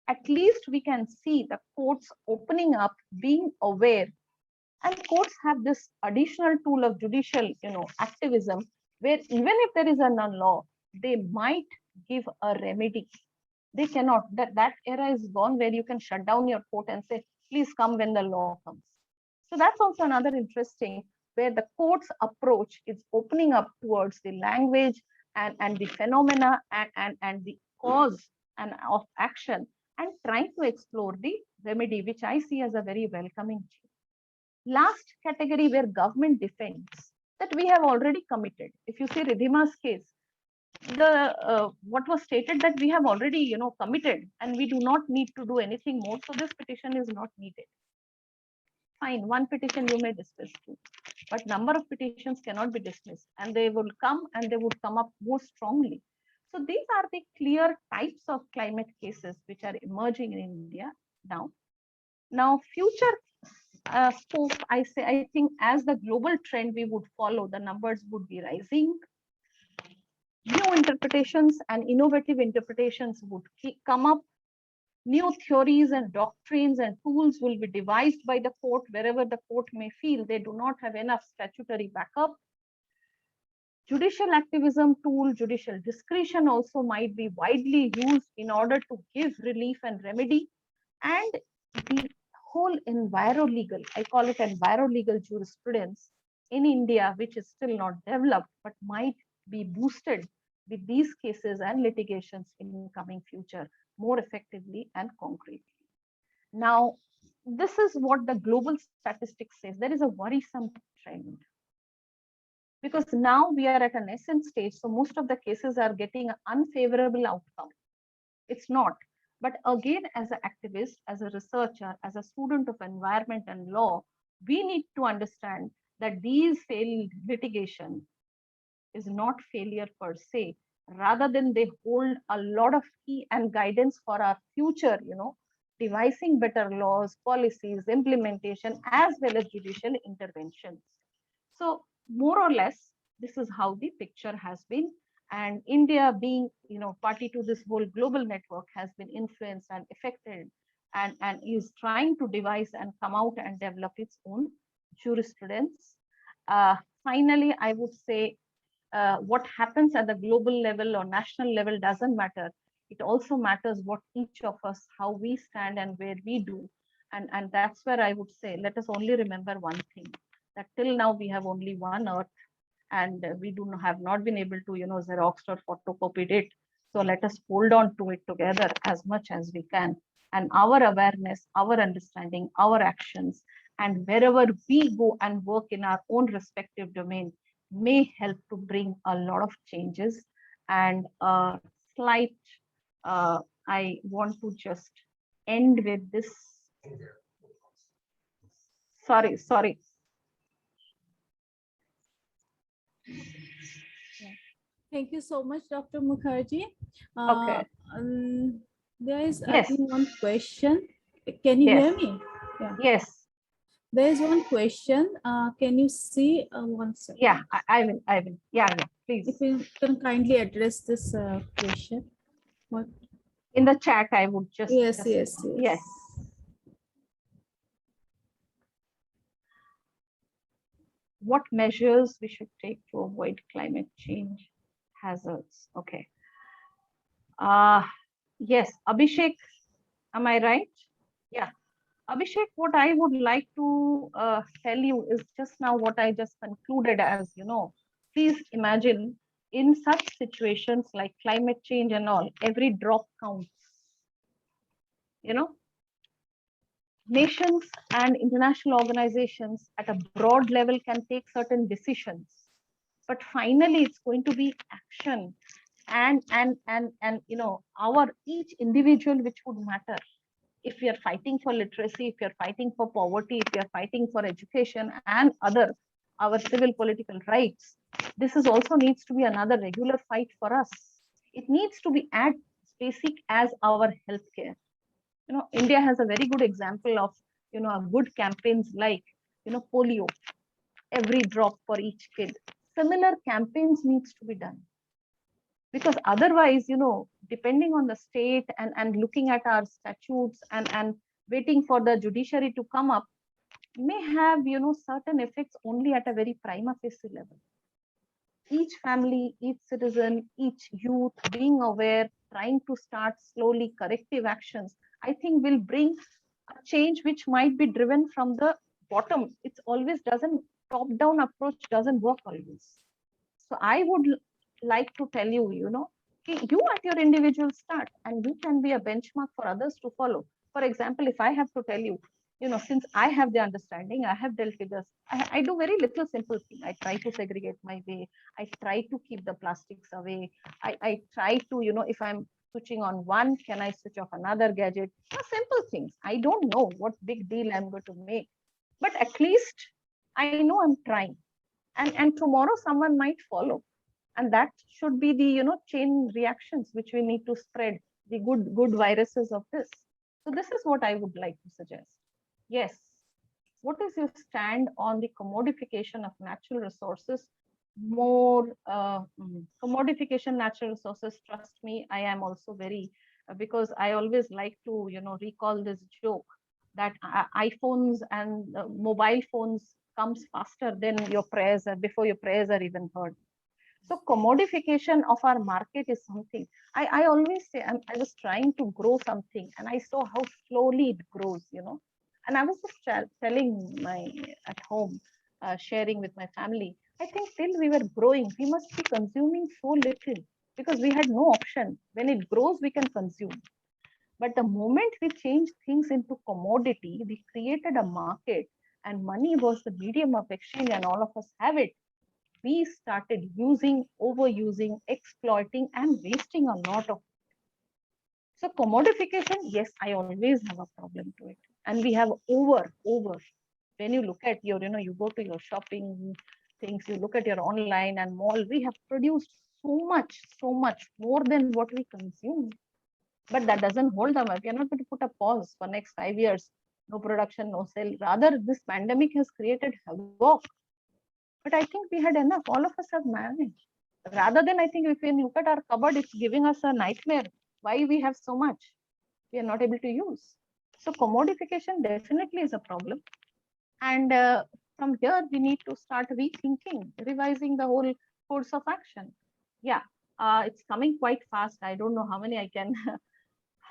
At least we can see the courts opening up, being aware, and courts have this additional tool of judicial, activism, where even if there is a non-law, they might give a remedy. They cannot. That era is gone where you can shut down your court and say, please come when the law comes. So that's also another interesting, where the court's approach is opening up towards the language and the phenomena and the cause and of action, and trying to explore the remedy, which I see as a very welcoming change. Last category, where government defends, that we have already committed. If you see Ridhima's case, what was stated that we have already committed and we do not need to do anything more, so this petition is not needed. Fine, one petition you may dismiss too, but number of petitions cannot be dismissed, and they will come and they would come up more strongly. So these are the clear types of climate cases which are emerging in India now. Future scope, I think as the global trend we would follow, the numbers would be rising. New interpretations and innovative interpretations would come up. New theories and doctrines and tools will be devised by the court wherever the court may feel they do not have enough statutory backup. Judicial activism tool, judicial discretion also might be widely used in order to give relief and remedy. And the whole envirolegal, I call it envirolegal jurisprudence in India, which is still not developed, but might be boosted with these cases and litigations in coming future more effectively and concretely. Now, this is what the global statistics says. There is a worrisome trend because now we are at a nascent stage. So most of the cases are getting an unfavorable outcome. It's not. But again, as an activist, as a researcher, as a student of environment and law, we need to understand that these failed litigation is not failure per se. Rather than they hold a lot of key and guidance for our future, devising better laws, policies, implementation, as well as judicial interventions. So more or less, this is how the picture has been. And India being, party to this whole global network has been influenced and affected and is trying to devise and come out and develop its own jurisprudence. Finally, I would say what happens at the global level or national level doesn't matter. It also matters what each of us, how we stand and where we do. And that's where I would say, let us only remember one thing, that till now we have only one earth and we have not been able to, Xerox or photocopied it. So let us hold on to it together as much as we can. And our awareness, our understanding, our actions, and wherever we go and work in our own respective domain may help to bring a lot of changes. And slight, I want to just end with this. Sorry. Thank you so much, Dr. Mukherjee. Okay. There is, I Yes. think, one question. Can you Yes. hear me? Yeah. Yes. There is one question. Can you see one second? Yeah, I will. Yeah, please. If you can kindly address this question. What? In the chat, I would just. Yes. What measures we should take to avoid climate change hazards? Okay. Yes, Abhishek, am I right? Yeah. Abhishek, what I would like to tell you is just now what I just concluded as, please imagine in such situations like climate change and all, every drop counts. Nations and international organizations at a broad level can take certain decisions, but finally it's going to be action and our each individual which would matter. If we are fighting for literacy, if you're fighting for poverty, if you're fighting for education and other our civil political rights, this is also needs to be another regular fight for us. It needs to be as basic as our healthcare. India has a very good example of a good campaigns like polio, every drop for each kid. Similar campaigns needs to be done, because otherwise, depending on the state and looking at our statutes and waiting for the judiciary to come up may have certain effects only at a very prima facie level. Each family, each citizen, each youth being aware, trying to start slowly corrective actions, I think will bring a change which might be driven from the bottom. It's always doesn't, top down approach doesn't work always. So I would like to tell you, you at your individual start and you can be a benchmark for others to follow. For example, if I have to tell you, since I have the understanding, I have dealt with this, I do very little simple thing. I try to segregate my way. I try to keep the plastics away. I try to, if I'm switching on one, can I switch off another gadget? Simple things. I don't know what big deal I'm going to make, but at least I know I'm trying. And tomorrow someone might follow, and that should be the chain reactions which we need to spread the good viruses of this. So this is what I would like to suggest. Yes, what is your stand on the commodification of natural resources? More commodification natural resources, trust me, I am also very because I always like to recall this joke that iPhones and mobile phones comes faster than your prayers, before your prayers are even heard. So commodification of our market is something I always say. I was trying to grow something and I saw how slowly it grows, and I was just telling my at home, sharing with my family. I think till we were growing, we must be consuming so little, because we had no option. When it grows, we can consume. But the moment we changed things into commodity, we created a market, and money was the medium of exchange, and all of us have it. We started using, overusing, exploiting, and wasting a lot of. So commodification, yes, I always have a problem to it, and we have over. When you look at your, you go to your shopping things, you look at your online and mall, we have produced so much more than what we consume. But that doesn't hold them up. We are not going to put a pause for next 5 years. No production, no sale. Rather, this pandemic has created havoc. But I think we had enough. All of us have managed. Rather than, I think, if you look at our cupboard, it's giving us a nightmare. Why we have so much? We are not able to use. So commodification definitely is a problem. And from here, we need to start rethinking, revising the whole course of action. Yeah, it's coming quite fast. I don't know how many I can.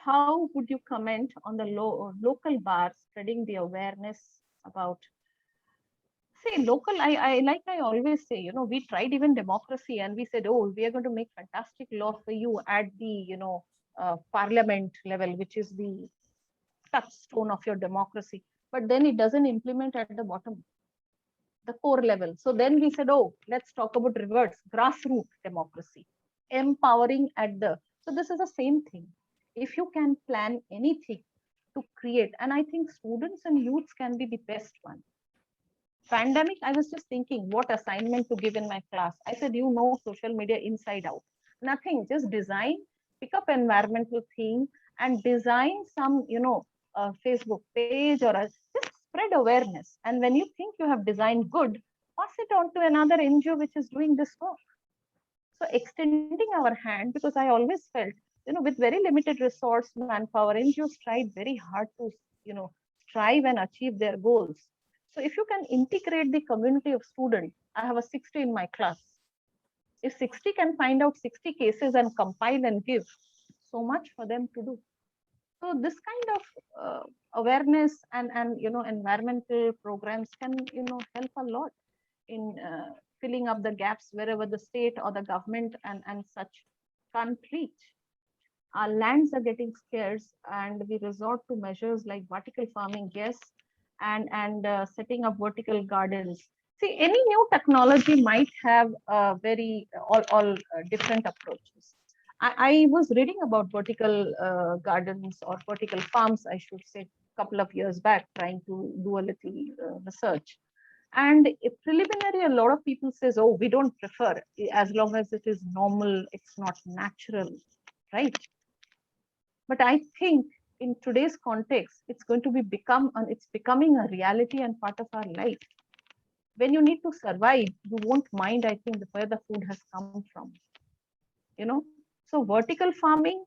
How would you comment on the local bars spreading the awareness about? See, local, I always say, we tried even democracy and we said, oh, we are going to make fantastic law for you at the, parliament level, which is the touchstone of your democracy. But then it doesn't implement at the bottom, the core level. So then we said, oh, let's talk about reverse, grassroots democracy, empowering at the. So this is the same thing. If you can plan anything to create, and I think students and youths can be the best one. Pandemic, I was just thinking what assignment to give in my class. I said, social media inside out. Nothing, just design, pick up environmental theme and design some, Facebook page or just spread awareness. And when you think you have designed good, pass it on to another NGO which is doing this work. So extending our hand, because I always felt, with very limited resource, manpower, NGOs tried very hard to, strive and achieve their goals. So if you can integrate the community of students, I have a 60 in my class. If 60 can find out 60 cases and compile and give, so much for them to do. So this kind of awareness and environmental programs can help a lot in filling up the gaps wherever the state or the government and such can't reach. Our lands are getting scarce, and we resort to measures like vertical farming, yes, and setting up vertical gardens. See, any new technology might have very all different approaches. I was reading about vertical gardens or vertical farms, I should say, a couple of years back, trying to do a little research. And preliminary, a lot of people says, oh, we don't prefer, as long as it is normal, it's not natural, right? But I think in today's context, it's going to it's becoming a reality and part of our life. When you need to survive, you won't mind, I think, where the food has come from. So vertical farming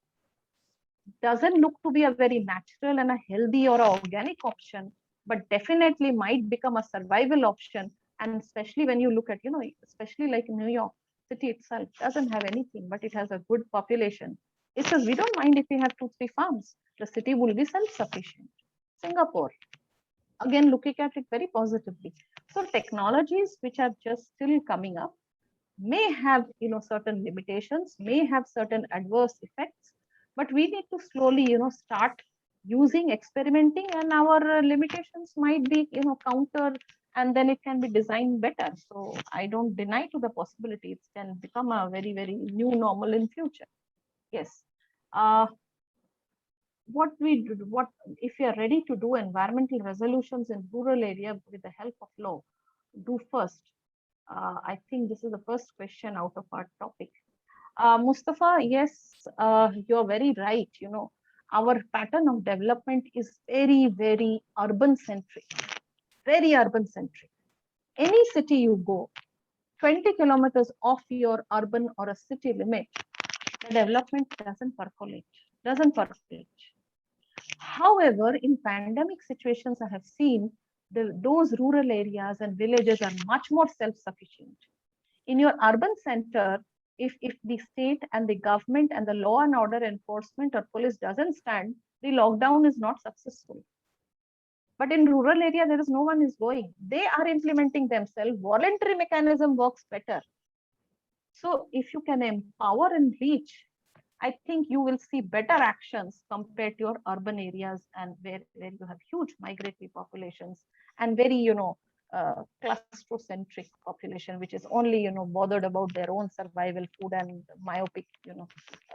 doesn't look to be a very natural and a healthy or a organic option, but definitely might become a survival option. And especially when you look at, especially like New York City itself doesn't have anything, but it has a good population. It says, we don't mind if we have 2-3 farms. The city will be self-sufficient. Singapore, again, looking at it very positively. So technologies which are just still coming up may have, certain limitations, may have certain adverse effects, but we need to slowly, start using, experimenting, and our limitations might be, counter, and then it can be designed better. So I don't deny to the possibility it can become a very, very new normal in future. Yes. What if you are ready to do environmental resolutions in rural area with the help of law? Do first. I think this is the first question out of our topic. Mustafa, yes, you're very right. Our pattern of development is very, very urban centric, very urban centric. Any city you go, 20 kilometers off your urban or a city limit, the development doesn't percolate. However, in pandemic situations, I have seen those rural areas and villages are much more self-sufficient. In your urban center, if the state and the government and the law and order enforcement or police doesn't stand, the lockdown is not successful. But in rural area, there is no one is going. They are implementing themselves. Voluntary mechanism works better. So if you can empower and reach, I think you will see better actions compared to your urban areas, and where you have huge migratory populations and very, claustrocentric population, which is only, bothered about their own survival, food, and myopic,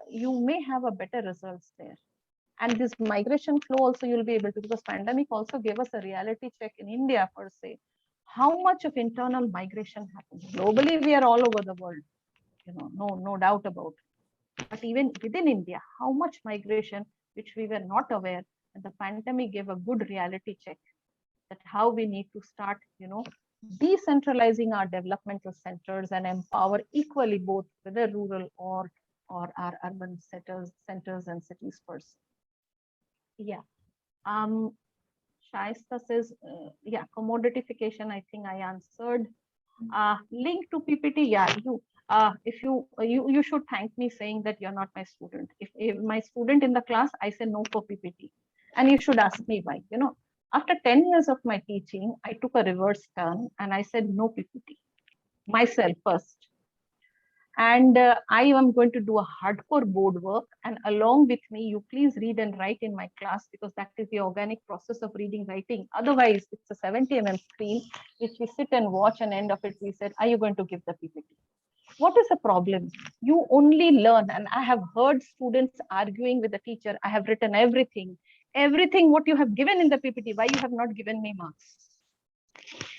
you may have a better results there. And this migration flow also you'll be able to, because pandemic also gave us a reality check in India per se, how much of internal migration happens. Globally, we are all over the world, no doubt about it. But even within India, how much migration, which we were not aware, and the pandemic gave a good reality check that how we need to start, decentralizing our developmental centers and empower equally both whether rural or our urban centers and cities first. Yeah. Um, Shaista says, yeah, commoditification, I think I answered. Link to PPT, yeah, if you should thank me saying that you're not my student. If my student in the class, I say no for PPT. And you should ask me why. After 10 years of my teaching, I took a reverse turn and I said no PPT myself first. And I am going to do a hardcore board work, and along with me, you please read and write in my class, because that is the organic process of reading, writing. Otherwise, it's a 70 screen, which we sit and watch, and end of it, we said, are you going to give the PPT? What is the problem? You only learn, and I have heard students arguing with the teacher, I have written everything what you have given in the PPT, why you have not given me marks?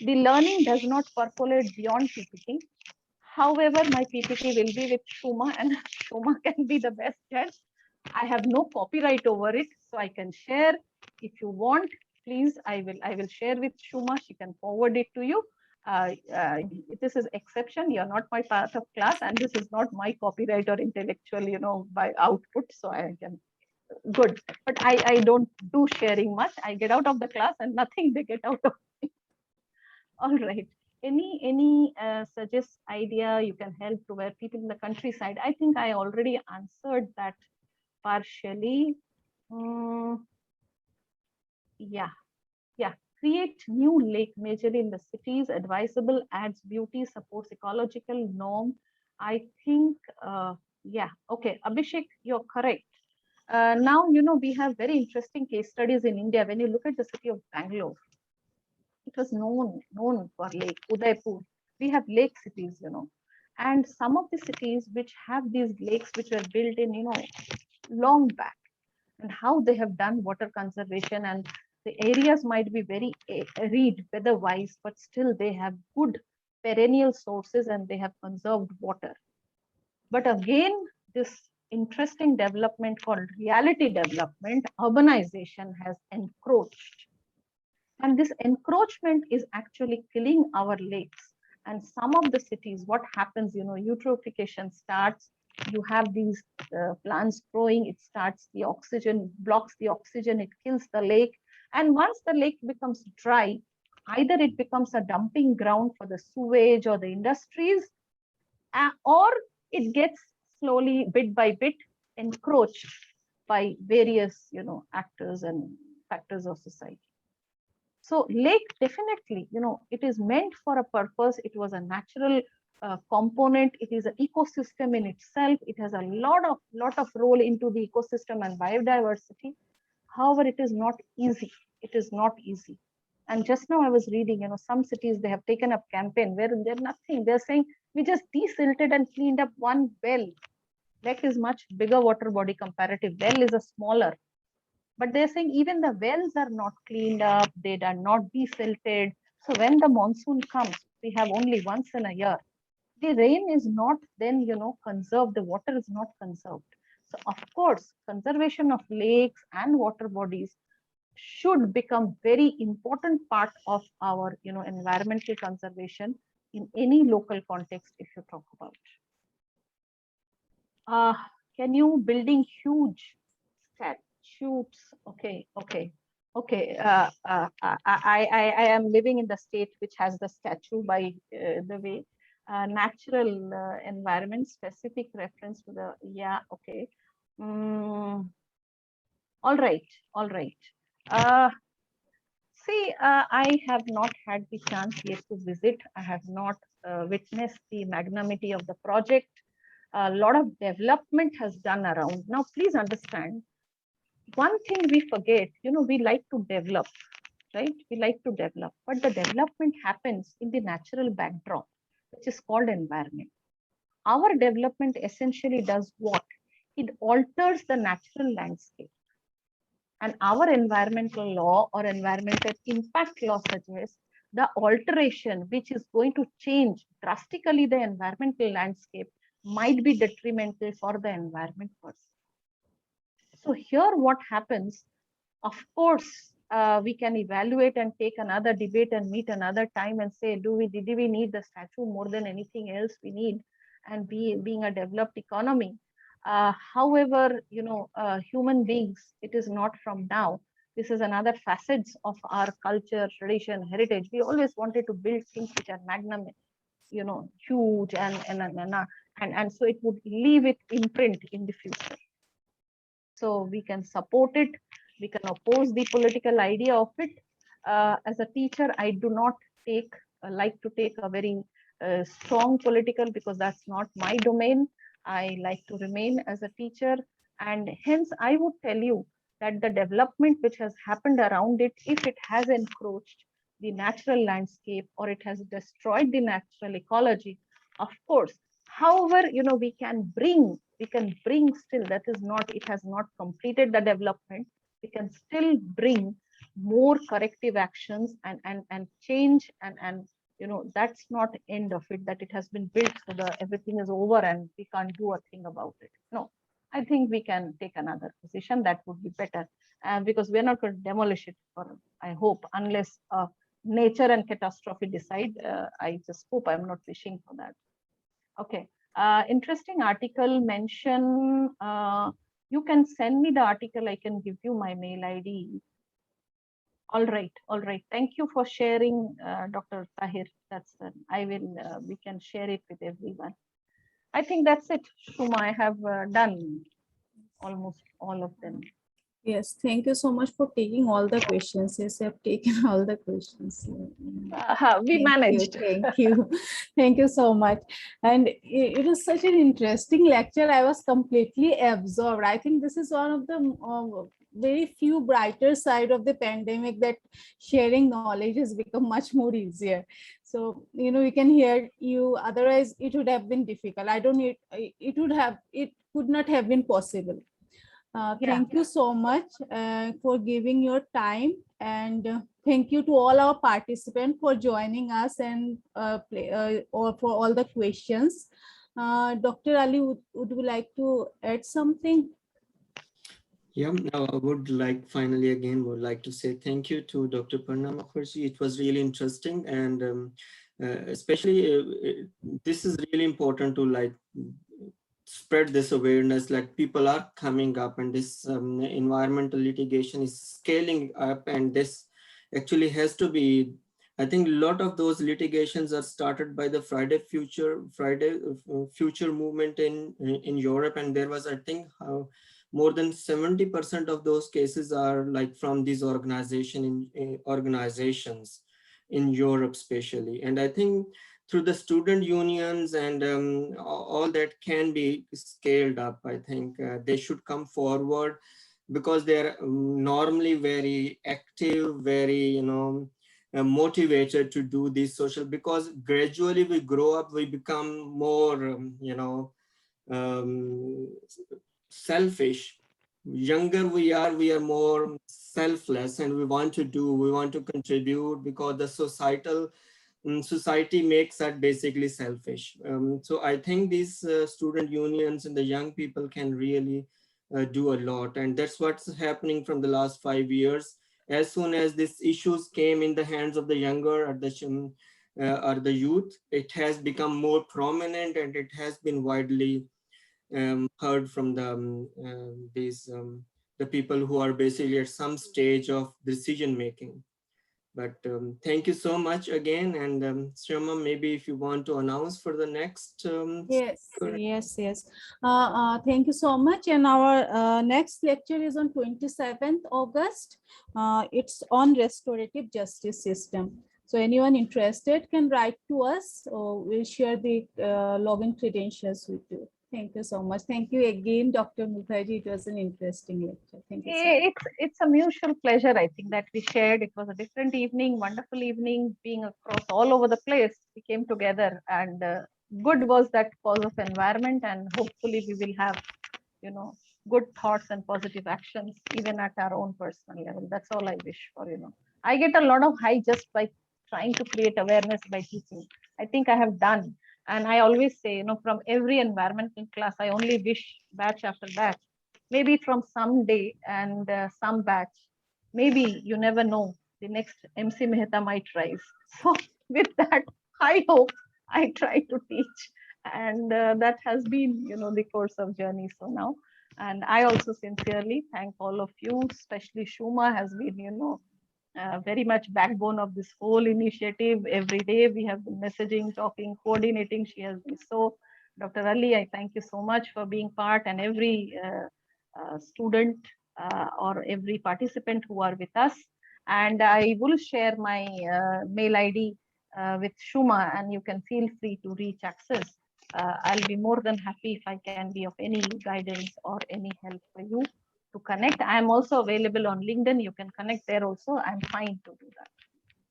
The learning does not percolate beyond PPT. However, my PPT will be with Shuma, and Shuma can be the best judge. I have no copyright over it, so I can share. If you want, please, I will share with Shuma. She can forward it to you. This is exception. You're not my part of class, and this is not my copyright or intellectual, by output. So I can good, but I don't do sharing much. I get out of the class, and nothing they get out of me. All right. Any suggest idea you can help to where people in the countryside? I think I already answered that partially. Yeah. Create new lake majorly in the cities. Advisable, adds beauty, supports ecological norm. I think, yeah. Okay, Abhishek, you're correct. Now, we have very interesting case studies in India. When you look at the city of Bangalore, it was known for lake, Udaipur. We have lake cities, and some of the cities which have these lakes which were built in, long back, and how they have done water conservation, and the areas might be very arid weather-wise, but still they have good perennial sources and they have conserved water. But again, this interesting development called reality development, urbanization has encroached. And this encroachment is actually killing our lakes. And some of the cities, what happens, eutrophication starts, you have these plants growing, it starts the oxygen, blocks the oxygen, it kills the lake. And once the lake becomes dry, either it becomes a dumping ground for the sewage or the industries, or it gets slowly, bit by bit, encroached by various, actors and factors of society. So lake definitely, it is meant for a purpose. It was a natural component. It is an ecosystem in itself. It has a lot of role into the ecosystem and biodiversity. However, it is not easy. It is not easy. And just now I was reading, some cities, they have taken up campaign where they're nothing. They're saying, we just desilted and cleaned up one well. Lake is much bigger water body comparative. Well is a smaller. But they're saying even the wells are not cleaned up, they are not desilted. So when the monsoon comes, we have only once in a year. The rain is not then, conserved, the water is not conserved. So of course, conservation of lakes and water bodies should become very important part of our, environmental conservation in any local context if you talk about. Can you building huge statutes? Okay. I am living in the state which has the statue, by the way. Natural environment, specific reference to the, yeah, okay. All right. See, I have not had the chance yet to visit. I have not witnessed the magnanimity of the project. A lot of development has done around. Now, please understand, one thing we forget, we like to develop, right? We like to develop, but the development happens in the natural backdrop, which is called environment. Our development essentially does what? It alters the natural landscape. And our environmental law or environmental impact law suggests the alteration, which is going to change drastically the environmental landscape, might be detrimental for the environment first. So here what happens, of course, we can evaluate and take another debate and meet another time and say, did we need the statue more than anything else we need? And being a developed economy. However, human beings, it is not from now. This is another facets of our culture, tradition, heritage. We always wanted to build things which are magnanimous, huge, and so it would leave its imprint in the future. So we can support it. We can oppose the political idea of it. As a teacher, I do not like to take a very strong political, because that's not my domain. I like to remain as a teacher, and hence I would tell you that the development which has happened around it, if it has encroached the natural landscape or it has destroyed the natural ecology, of course. However, we can bring still, that is not, it has not completed the development. We can still bring more corrective actions and change, and that's not end of it, that it has been built, so everything is over and we can't do a thing about it. No, I think we can take another position that would be better, because we're not going to demolish it, I hope, unless nature and catastrophe decide. I just hope, I'm not wishing for that. Okay. Interesting article mention. You can send me the article. I can give you my mail ID. All right. All right. Thank you for sharing, Dr. Tahir. That's we can share it with everyone. I think that's it, Shuma. I have done almost all of them. Yes, thank you so much for taking all the questions. Yes, you have taken all the questions. We managed. Thank you. Thank you so much. And it was such an interesting lecture. I was completely absorbed. I think this is one of the very few brighter side of the pandemic, that sharing knowledge has become much more easier. So, we can hear you. Otherwise, it would have been difficult. It could not have been possible. Thank you so much for giving your time, and thank you to all our participants for joining us and or for all the questions. Dr. Ali, would you like to add something? Yeah, now I would like to say thank you to Dr. Parna Mukherjee. It was really interesting, and especially this is really important to spread this awareness, like people are coming up, and this environmental litigation is scaling up, and this actually has to be, I think a lot of those litigations are started by the Friday Future movement in Europe, and there was, I think, more than 70% of those cases are from these organizations in Europe especially. And I think through the student unions and all that can be scaled up. I think they should come forward, because they're normally very active, very motivated to do this social, because gradually we grow up, we become more selfish. Younger we are more selfless, and we want to contribute, because the society makes us basically selfish. So I think these student unions and the young people can really do a lot, and that's what's happening from the last 5 years. As soon as these issues came in the hands of the younger or the youth, it has become more prominent, and it has been widely heard from the people who are basically at some stage of decision making. But thank you so much again. And Shrama, maybe if you want to announce for the next. Yes. Thank you so much. And our next lecture is on 27th August. It's on restorative justice system. So anyone interested can write to us, or we'll share the login credentials with you. Thank you so much. Thank you again, Dr. Mukherjee. It was an interesting lecture. Thank you so much. It's a mutual pleasure, I think, that we shared. It was a different evening, wonderful evening, being across all over the place. We came together, and good was that cause of environment, and hopefully we will have, you know, good thoughts and positive actions even at our own personal level. That's all I wish for. I get a lot of high just by trying to create awareness by teaching. I think I have done. And I always say, from every environmental class, I only wish batch after batch, maybe from some day and some batch, maybe you never know, the next MC Mehta might rise. So with that high hope, I try to teach. And that has been, the course of journey. So now, and I also sincerely thank all of you, especially Shuma has been, very much backbone of this whole initiative. Every day we have been messaging, talking, coordinating. She has been so. Dr. Ali, I thank you so much for being part, and every student or every participant who are with us. And I will share my mail ID with Shuma, and you can feel free to reach access. I'll be more than happy if I can be of any guidance or any help for you to connect. I'm also available on LinkedIn. You can connect there also. I'm fine to do that.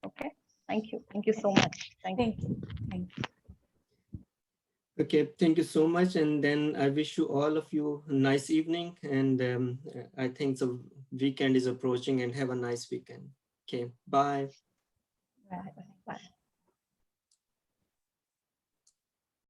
Okay. Thank you. Thank you so much. Thank you. Thank you. Thank you. Okay, thank you so much. And then I wish you all of you a nice evening. And I think the weekend is approaching, and have a nice weekend. Okay, bye. Bye. Bye.